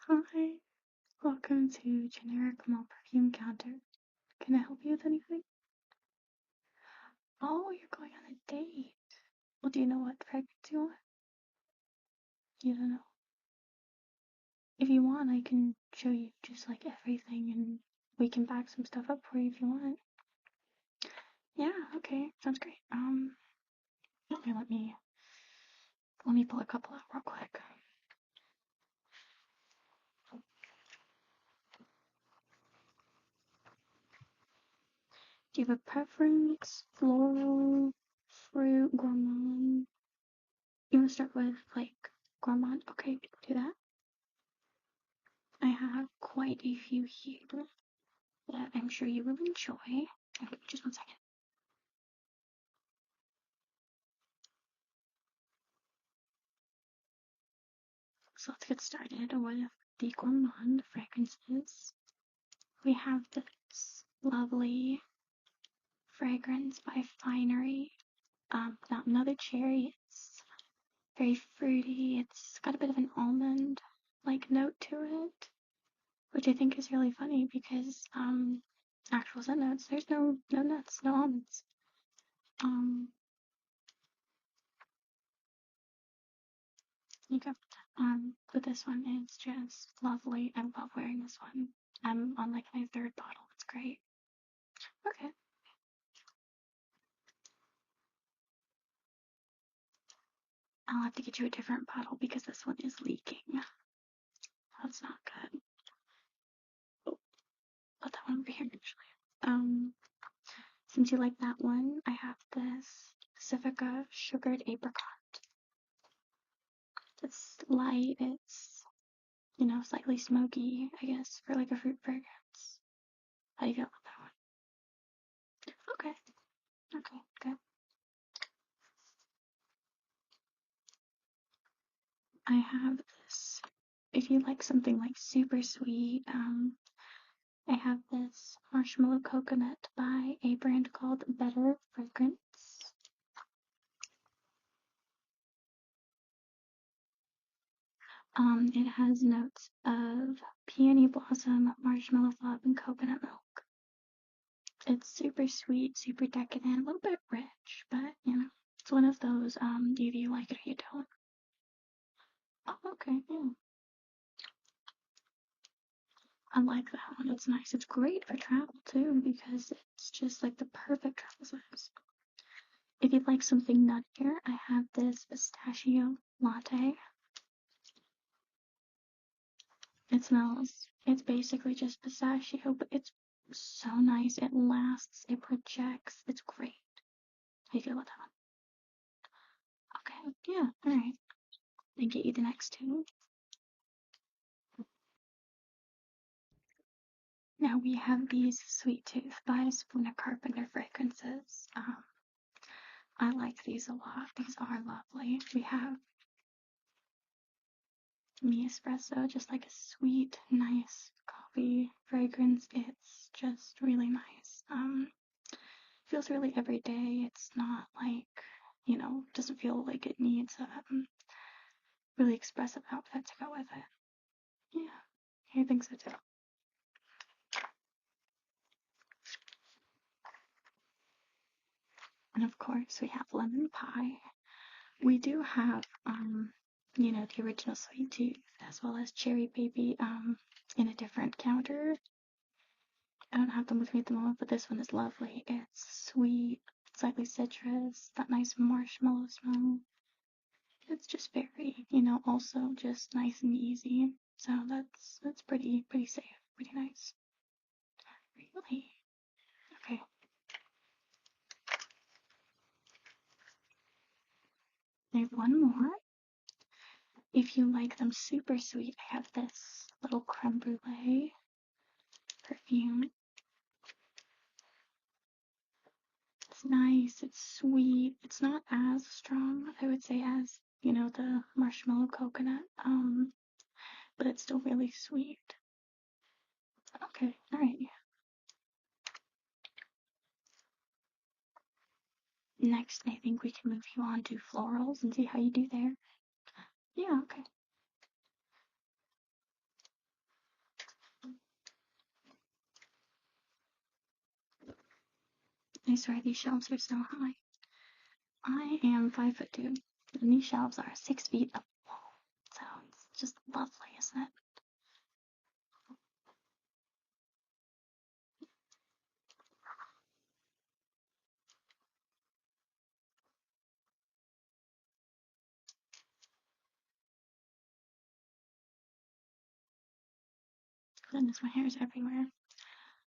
Hi, welcome to Generic Mall Perfume Counter. Can I help you with anything? Oh, you're going on a date. Well, do you know what fragrance you want? You don't know. If you want, I can show you just like everything and we can back some stuff up for you if you want. Yeah, okay, sounds great. Okay, let me pull a couple out real quick. Do you have a preference? Floral, fruit, gourmand? You want to start with like gourmand? Okay, we can do that. I have quite a few here that I'm sure you will enjoy. Okay, just 1 second. So let's get started with the gourmand fragrances. We have this lovely fragrance by Finery. Not another cherry. It's very fruity. It's got a bit of an almond like note to it, which I think is really funny because actual scent notes. There's no nuts, no almonds. Um, you go. But this one is just lovely. I love wearing this one. I'm on like my third bottle. It's great. Okay. I'll have to get you a different bottle because this one is leaking. That's not good. Oh, put that one over here actually. Since you like that one, I have this Pacifica sugared apricot. It's light, it's slightly smoky, I guess, for like a fruit fragrance. How do you feel about that one? Okay. Okay, good. I have this. If you like something like super sweet, I have this marshmallow coconut by a brand called Better Fragrance. It has notes of peony blossom, marshmallow fluff, and coconut milk. It's super sweet, super decadent, a little bit rich, but it's one of those, either you like it or you don't. Oh, okay, yeah. I like that one. It's nice. It's great for travel too because it's just like the perfect travel size. If you'd like something nuttier, I have this pistachio latte. It's basically just pistachio, but it's so nice. It lasts, it projects, it's great. How do you feel about that one? Okay, yeah, alright. Then get you the next two. Now we have these Sweet Tooth by Sabrina Carpenter fragrances. I like these a lot. These are lovely. We have me espresso, just like a sweet, nice coffee fragrance. It's just really nice. Feels really everyday. It's not like, doesn't feel like it needs a really expressive outfit to go with it. Yeah, I think so too. And of course, we have lemon pie. We do have, the original sweet tooth as well as cherry baby, in a different counter. I don't have them with me at the moment, but this one is lovely. It's sweet, slightly citrus, that nice marshmallow smell. It's just very, also just nice and easy. So that's pretty safe, pretty nice. Really? Okay. There's one more. If you like them super sweet, I have this little creme brulee perfume. It's nice, it's sweet. It's not as strong, I would say, as, the marshmallow coconut. But it's still really sweet. Okay, alright. Next, I think we can move you on to florals and see how you do there. Yeah, okay. I swear these shelves are so high. I am 5'2", and these shelves are 6 feet up the wall. So it's just lovely, isn't it? Goodness, my hair is everywhere.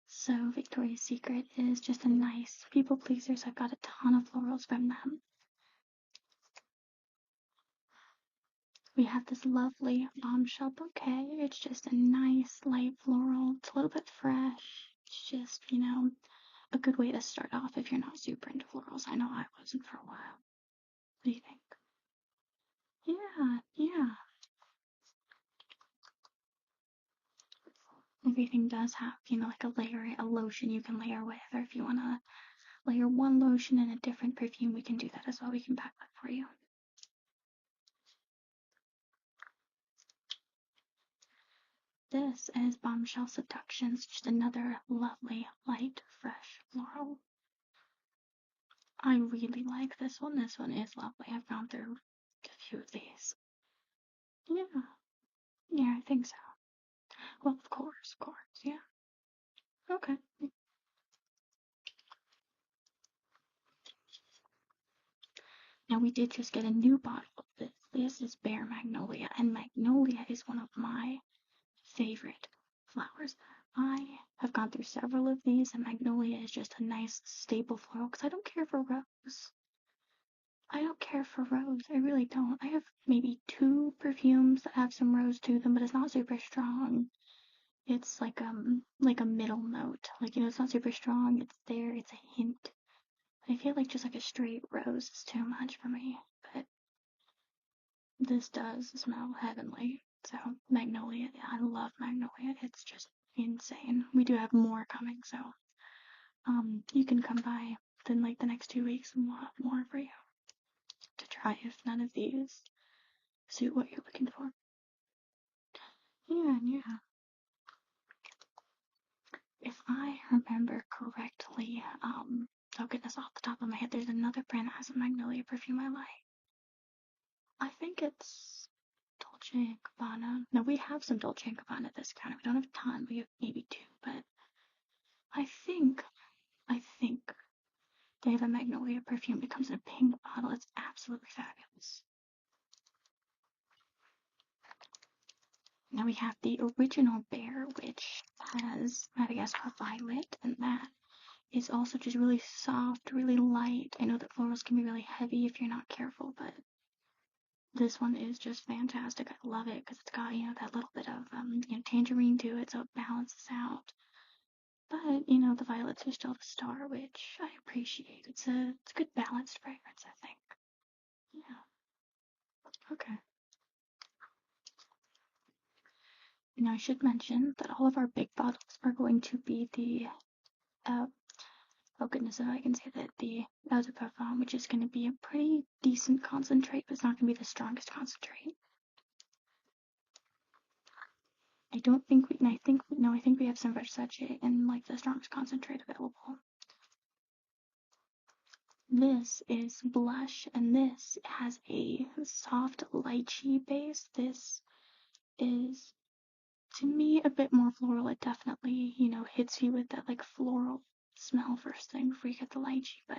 So Victoria's Secret is just a nice people pleaser, so I've got a ton of florals from them. We have this lovely bombshell bouquet. It's just a nice light floral. It's a little bit fresh. It's just, a good way to start off if you're not super into florals. I know I wasn't for a while. What do you think? Yeah, yeah. Everything does have, like a layer, a lotion you can layer with, or if you want to layer one lotion and a different perfume, we can do that as well. We can pack that for you. This is Bombshell Seductions, just another lovely, light, fresh floral. I really like this one. This one is lovely. I've gone through a few of these. Yeah, yeah, I think so. Well, of course, yeah. Okay. Now we did just get a new bottle of this. This is Bare Magnolia, and Magnolia is one of my favorite flowers. I have gone through several of these, and Magnolia is just a nice staple floral because I don't care for rose. I don't care for rose. I really don't. I have maybe 2 perfumes that have some rose to them, but it's not super strong. It's like a middle note. Like, it's not super strong. It's there. It's a hint. I feel like just like a straight rose is too much for me. But this does smell heavenly. So Magnolia, I love Magnolia. It's just insane. We do have more coming, so you can come by within like the next 2 weeks and we'll have more for you to try if none of these suit what you're looking for. Yeah, yeah. If I remember correctly, oh goodness, off the top of my head, there's another brand that has a Magnolia perfume I like. I think it's Dolce & Gabbana. No, we have some Dolce & Gabbana at this counter. We don't have a ton. We have maybe 2, but I think they have a Magnolia perfume. It comes in a pink bottle. It's absolutely fabulous. Now we have the original Bear, which has Madagascar Violet, and that is also just really soft, really light. I know that florals can be really heavy if you're not careful, but this one is just fantastic. I love it because it's got, that little bit of, tangerine to it, so it balances out. But, the violets are still the star, which I appreciate. It's a good balanced fragrance, I think. Yeah. Okay. Now I should mention that all of our big bottles are going to be the, oh goodness, if I can say that, the eau de parfum, which is going to be a pretty decent concentrate, but it's not going to be the strongest concentrate. I don't think we, and I think, no, I think we have some Versace in like the strongest concentrate available. This is blush, and this has a soft lychee base. This is, to me, a bit more floral. It definitely, hits you with that like floral smell first thing before you get the lychee, but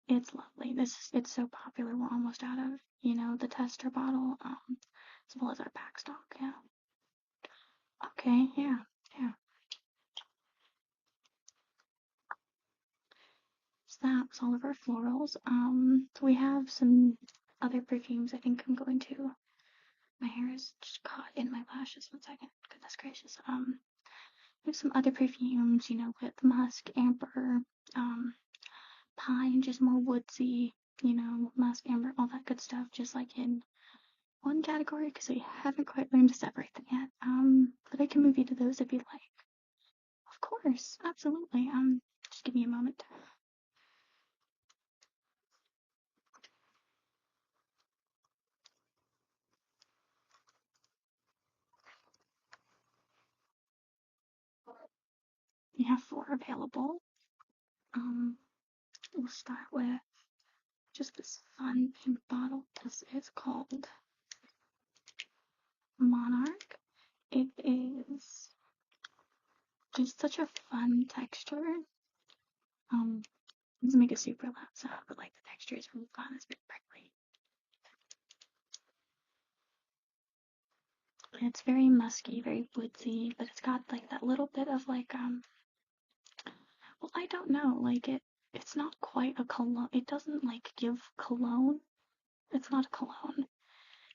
it's lovely. It's so popular. We're almost out of, the tester bottle, as well as our pack stock. Yeah. Okay. Yeah. Yeah. So that was all of our florals. We have some other perfumes. I think I'm going to. My hair is just caught in my lashes. 1 second. Goodness gracious. We have some other perfumes, with musk, amber, pine, just more woodsy, musk, amber, all that good stuff, just like in one category, because we haven't quite learned to separate them yet. But I can move you to those if you'd like. Of course, absolutely. Just give me a moment. We have 4 available. we'll start with just this fun pink bottle. This is called Monarch. It is just such a fun texture. It doesn't make a super loud sound, but like the texture is really fun. It's very prickly. It's very musky, very woodsy, but it's got like that little bit of like well, I don't know, like it's not quite a cologne. It doesn't like give cologne. It's not a cologne.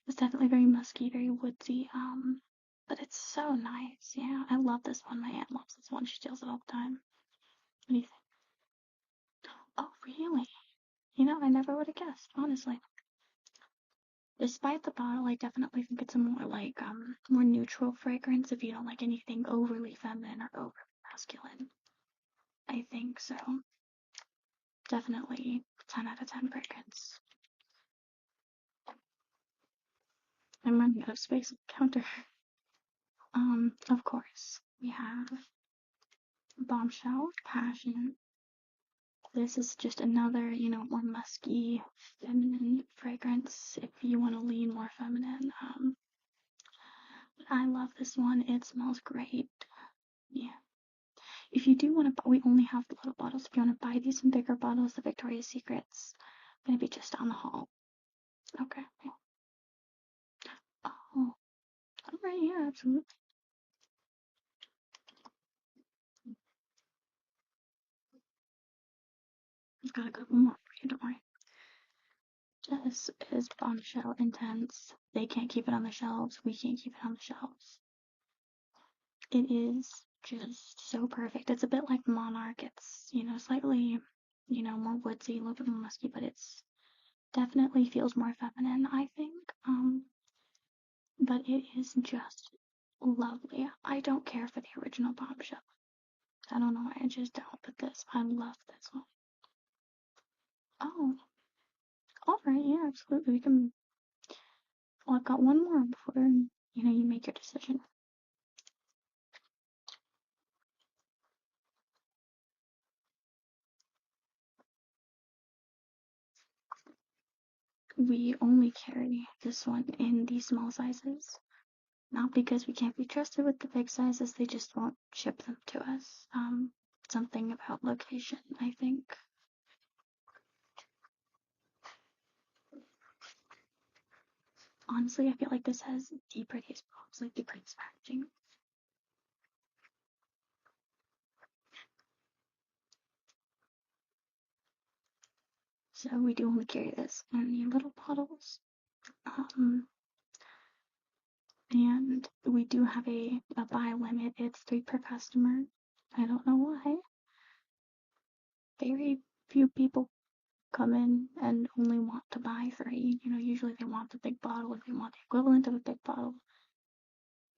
It's definitely very musky, very woodsy. But it's so nice. Yeah, I love this one. My aunt loves this one. She steals it all the time. What do you think? Oh, really? You know, I never would have guessed, honestly. Despite the bottle, I definitely think it's a more like more neutral fragrance if you don't like anything overly feminine or overly masculine. I think so. Definitely 10 out of 10 fragrance. I'm running out of space on the counter. Of course, we have Bombshell, Passion. This is just another, you know, more musky, feminine fragrance if you want to lean more feminine. I love this one. It smells great. Yeah. If you do want to, we only have the little bottles. If you want to buy these in bigger bottles, the Victoria's Secret's gonna be just down the hall. Okay. Oh, alright, yeah, absolutely. I've got a couple more for you, don't worry. This is Bombshell Intense. They can't keep it on the shelves. We can't keep it on the shelves. It is just so perfect. It's a bit like Monarch. It's, you know, slightly, you know, more woodsy, a little bit more musky, but it's definitely feels more feminine, I think. But it is just lovely. I don't care for the original Bombshell. I don't know why, I just don't. But this, I love this one. Oh, alright, yeah, absolutely. We can. Well, I've got one more before, you know, you make your decision. We only carry this one in the small sizes. Not because we can't be trusted with the big sizes, they just won't ship them to us. Something about location, I think. Honestly, I feel like this has the prettiest box, like the prettiest packaging. So we do only carry this in the little bottles. And we do have a buy limit. It's 3 per customer. I don't know why. Very few people come in and only want to buy 3. You know, usually they want the big bottle or they want the equivalent of a big bottle.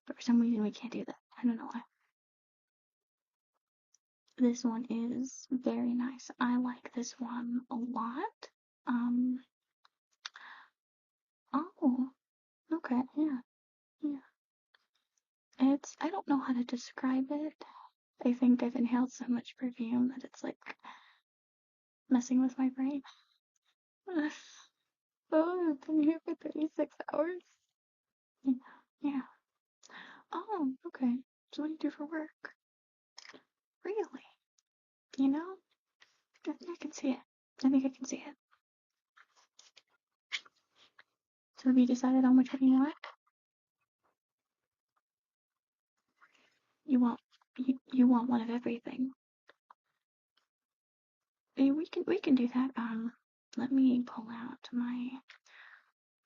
But for some reason we can't do that. I don't know why. This one is very nice. I like this one a lot. Oh, okay, yeah, yeah. I don't know how to describe it. I think I've inhaled so much perfume that it's like messing with my brain. Oh, I've been here for 36 hours. Yeah, yeah. Oh, okay. So what do you do for work? Really? You know? I think I can see it. I think I can see it. So have you decided on which one you want? You want you want one of everything. We can do that. Let me pull out my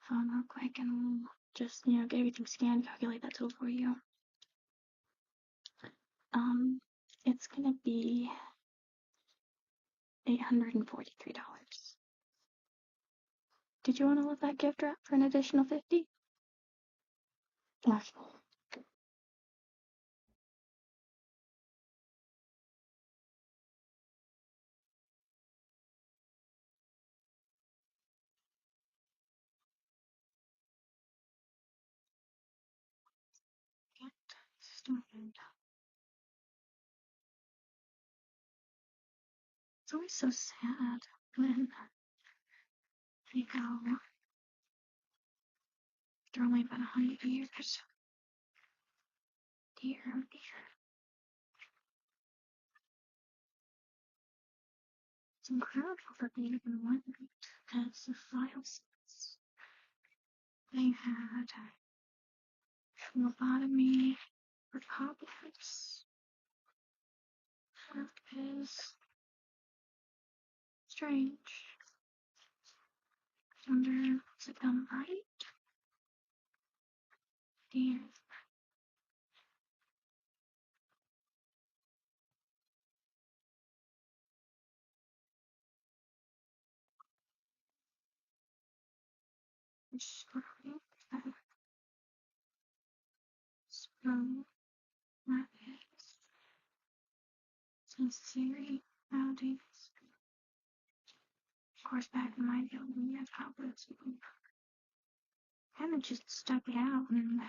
phone real quick and we'll just, you know, get everything scanned, calculate that total for you. It's gonna be $843. Did you want to let that gift wrap for an additional 50? Yeah. Get started. It's always so sad when they go after only about 100 years. Dear, oh dear. It's incredible that they even went as the final sense. They had lobotomy for topless. That is strange. I wonder, was it done right? Dear. It's right. So, that is sincerely nowadays. Of course, back in my day, when we had topless, we kind of just stuck it out and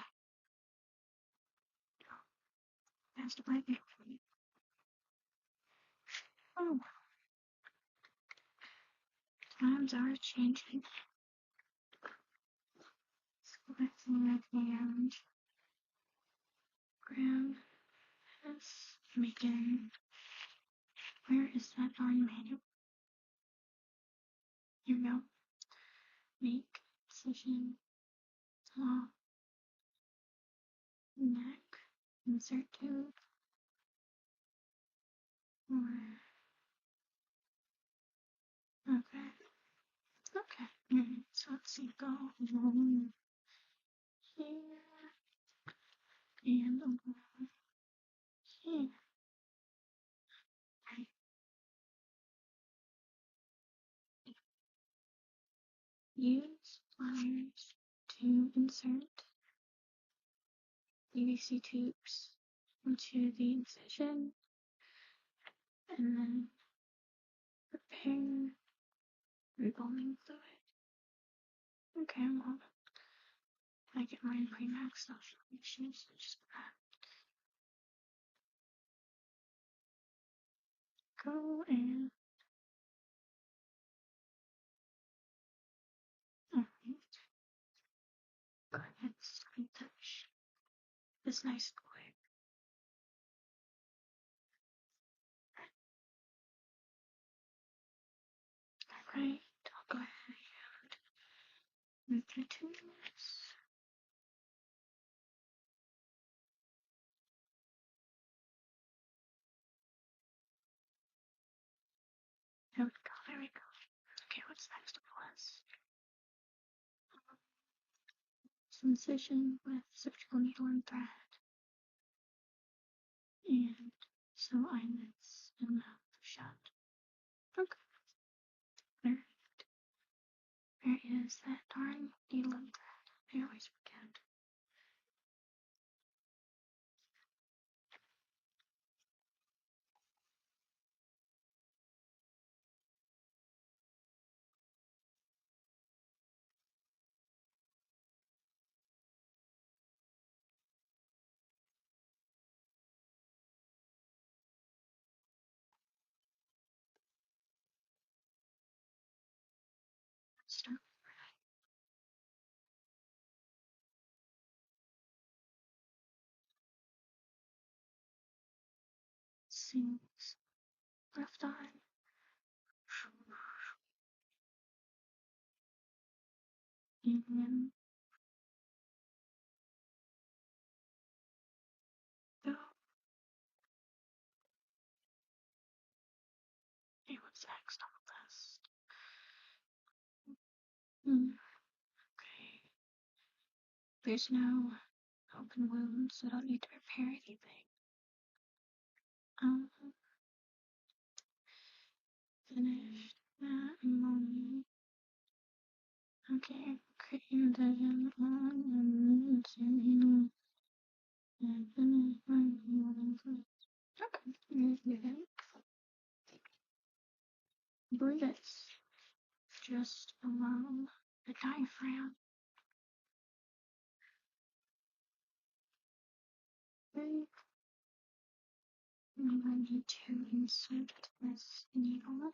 passed away. Oh, times are changing. So let's see, and grab this. Making. Where is that darn manual? Here we go. Make decision. Top. Neck. Insert tube. Or. Okay. Okay. So let's see. Go along here. And along here. Right. Use pliers to insert UVC tubes into the incision and then prepare embalming fluid. Okay, well, I get my pre-max stuff from issues, so just go and go ahead and screen touch this nice boy. Alright, I'll go ahead and move the tubes. There we go, there we go. Okay, what's next on the list? Incision with surgical needle and thread. And sew eyelets and mouth shut. Okay. Where is that darn needle and thread? I always forget. Stop. Seams. Left eye. And then go. Hey, what's next on the list? Okay. There's no open wounds, so I don't need to repair anything. Um, finished that moment. Okay, and then on and to and finish my morning food. Okay, here's the head. Breathe just below the diaphragm. Breathe I need to insert this needle.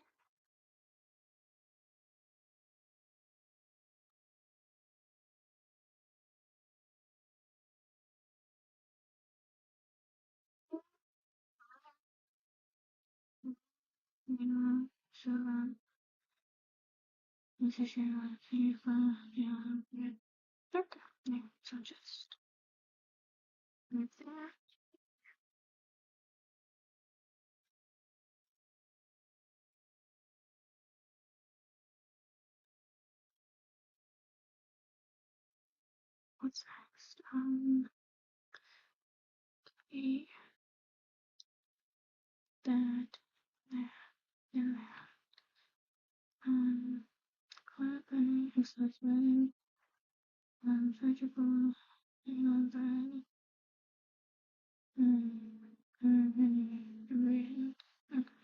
So, this is your okay. Yeah, so just right there. What's next? Okay, that, yeah, clapping, exercising, surgical, that, okay.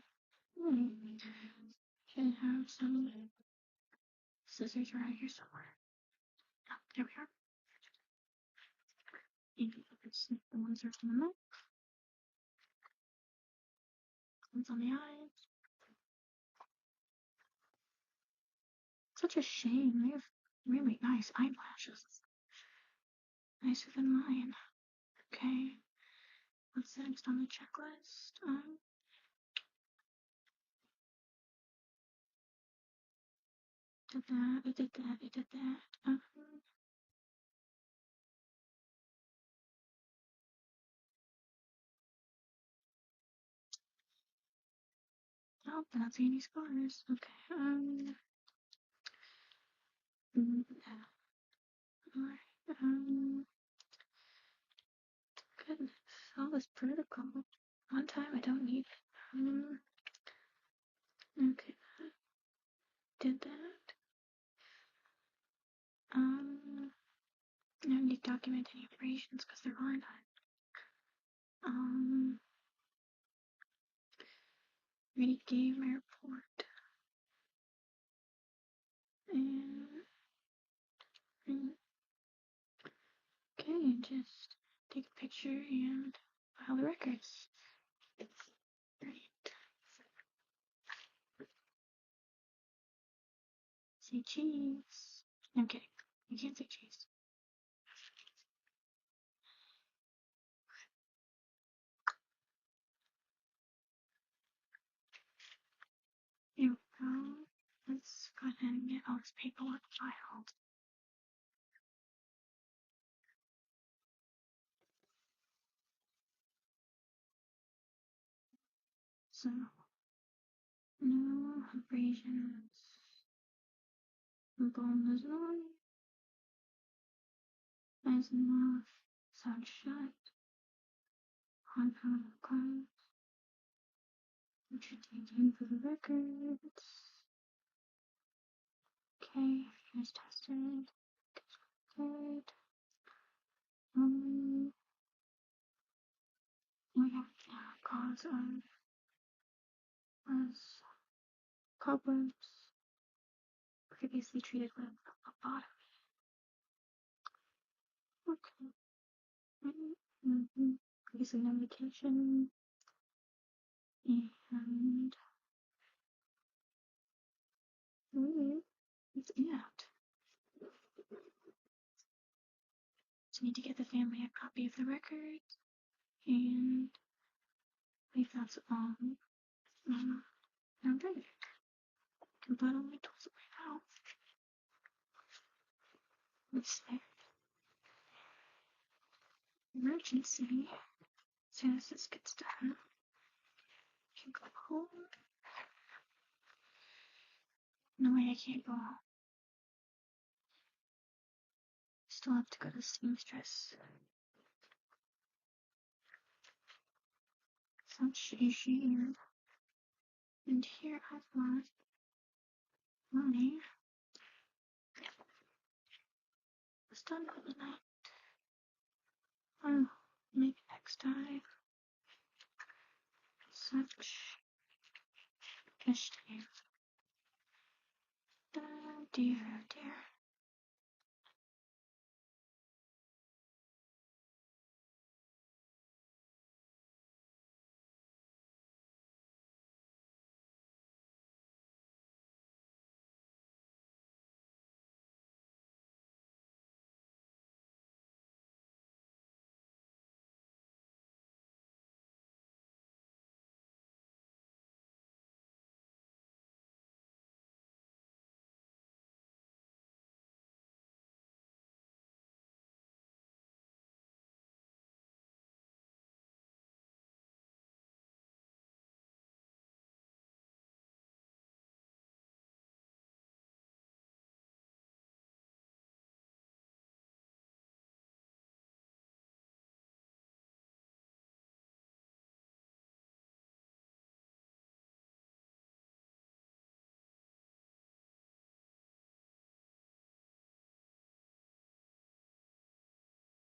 Should have some scissors around here somewhere. Oh, there we are. And you can see the ones that are on the mouth, ones on the eyes. Such a shame. They have really nice eyelashes. Nicer than mine. Okay. What's next on the checklist? Did that, I did that, I did that. Oh, not seeing any scars. Okay. Alright. Goodness. All this protocol. One time I don't need it. Okay. Did that. I need to document any operations because there are none. Already gave my report. And okay, just take a picture and file the records. Right. Say cheese. No, I'm kidding. You can't say cheese. Here we go. Let's go ahead and get all this paperwork filed. So, no abrasions. Bone is on. Eyes and mouth. Sound shut. Hard pound closed. What you're taking for the records. Okay, here's tested. Good. We have cause of was cobwebs previously treated with lobotomy. Okay. Previously no medication. And it's out. So need to get the family a copy of the record. And I believe that's all. I'm ready. I can put on my tools right now. Let's say emergency. As soon as this gets done, I can go home. No way I can't go home. Still have to go to seamstress. Such a shame. And here I've got money. Was done for the night. Oh, maybe next time. Such a shame. Dear, dear.